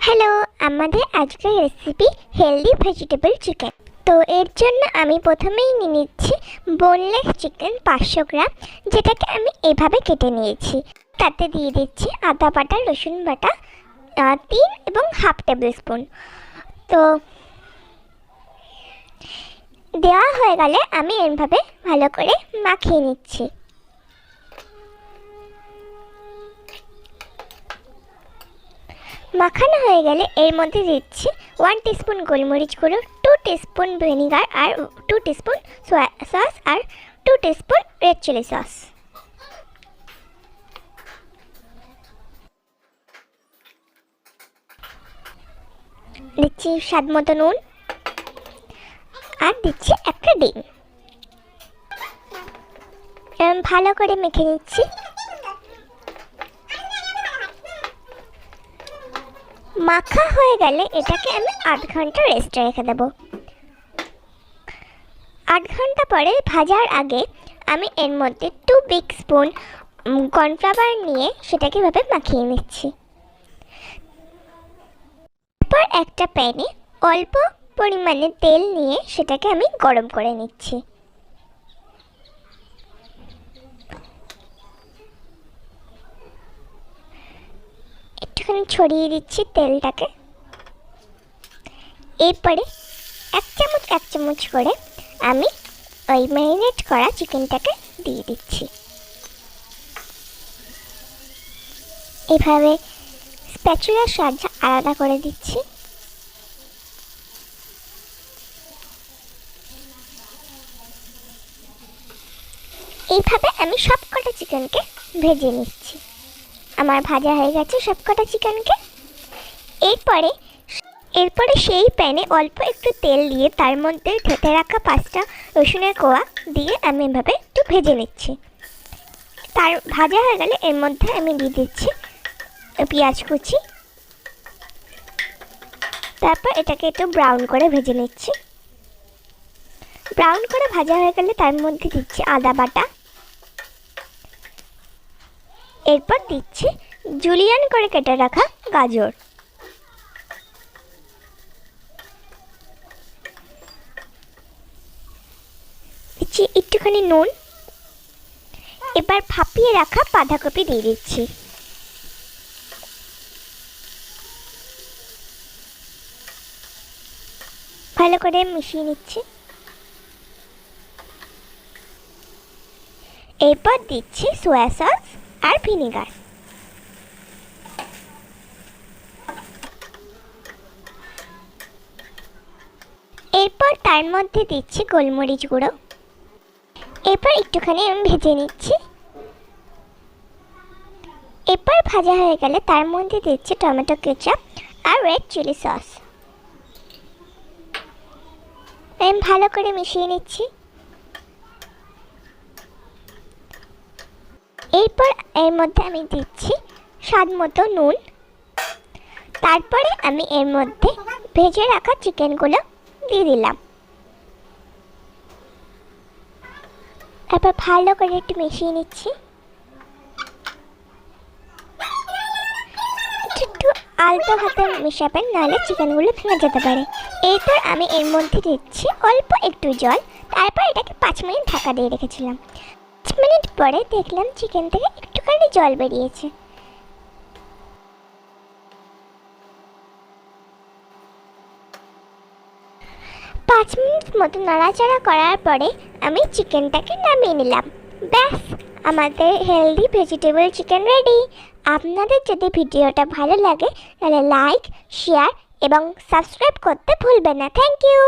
Hello, আমাদের আজকের recipe healthy vegetable chicken. তো এর জন্য আমি প্রথমেই নিয়ে নিচ্ছি বোনলেস চিকেন 500 গ্রাম, যেটাকে আমি এভাবে কেটে নিয়েছি। তাতে দিয়ে দিচ্ছি আদা বাটা, রসুন বাটা 3 এবং হাফ টেবিল স্পুন। তো দেওয়া হয়ে গেলে আমি এভাবে ভালো করে মাখিয়ে নিচ্ছি। মাখানো হয়ে গেলে এর মধ্যে দিচ্ছি 1 টিস্পুন গোলমরিচ গুঁড়ো, 2 টিস্পুন ভিনেগার আর 2 টিস্পুন সোয়া সস আর 2 টিস্পুন রেড চিলি সস। দিচ্ছি স্বাদ মতো নুন আর দিচ্ছি একটা ডিম। ভালো করে মেখে নিচ্ছি। মাখা হয়ে গেলে এটাকে আমি 8 ঘন্টা রেস্টে রেখে দেবো। 8 ঘন্টা পরে ভাজার আগে আমি এর মধ্যে 2 বিগ স্পুন কর্নফ্লাওয়ার নিয়ে সেটাকে এভাবে মাখিয়ে নিচ্ছি। তারপর একটা প্যানে অল্প পরিমাণে তেল নিয়ে সেটাকে আমি গরম করে নিচ্ছি। একটুখানি ছড়িয়ে দিচ্ছি তেলটাকে। এরপরে এক চামচ করে আমি ওই ম্যারিনেট করা চিকেনটাকে দিয়ে দিচ্ছি। এভাবে স্প্যাচুলার সাহায্যে আলাদা করে দিচ্ছি। এইভাবে আমি সবকটা চিকেনকে ভেজে নিচ্ছি। আমার ভাজা হয়ে গেছে সবকটা চিকেনকে। এরপরে সেই প্যানে অল্প একটু তেল দিয়ে তার মধ্যে থেতে রাখা 5টা রসুনের কোয়া দিয়ে আমি এভাবে একটু ভেজে নিচ্ছি। তার ভাজা হয়ে গেলে এর মধ্যে আমি দিয়ে দিচ্ছি পেঁয়াজ কুচি। তারপর এটাকে একটু ব্রাউন করে ভেজে নিচ্ছি। ব্রাউন করে ভাজা হয়ে গেলে তার মধ্যে দিচ্ছি আদা বাটা। এরপর দিচ্ছি জুলিয়ান করে কেটে রাখা গাজর। দিচ্ছি একটুখানি নুন। এবার ভাপিয়ে রাখা বাঁধাকপি দিয়ে দিচ্ছি। ভালো করে মিশিয়ে নিচ্ছি। এরপর দিচ্ছি সোয়া সস আর ভিনেগার। এরপর তার মধ্যে দিচ্ছি গোলমরিচ গুঁড়ো। এরপর একটুখানি আমি ভেজে নিচ্ছি। এরপর ভাজা হয়ে গেলে তার মধ্যে দিচ্ছি টমেটো কেচাপ আর রেড চিলি সস। আমি ভালো করে মিশিয়ে নিচ্ছি। এরপর এর মধ্যে আমি দিচ্ছি স্বাদ মতো নুন। তারপরে আমি এর মধ্যে ভেজে রাখা চিকেনগুলো দিয়ে দিলাম। তারপর ভালো করে একটু মিশিয়ে নিচ্ছি। একটু আলতো হাতে মেশাবেন, নাহলে চিকেনগুলো ভেঙে যেতে পারে। এরপর আমি এর মধ্যে দিচ্ছি অল্প একটু জল। তারপর এটাকে 5 মিনিট ঢাকা দিয়ে রেখেছিলাম। 5 মিনিট পরে দেখলাম চিকেন থেকে একটুখানি জল বেরিয়েছে। পাঁচ মিনিট মতো নাড়াচাড়া করার পরে আমি চিকেনটাকে নামিয়ে নিলাম। ব্যাস, আমাদের হেলদি ভেজিটেবল চিকেন রেডি। আপনাদের যদি ভিডিওটা ভালো লাগে তাহলে লাইক, শেয়ার এবং সাবস্ক্রাইব করতে ভুলবেন না। Thank you.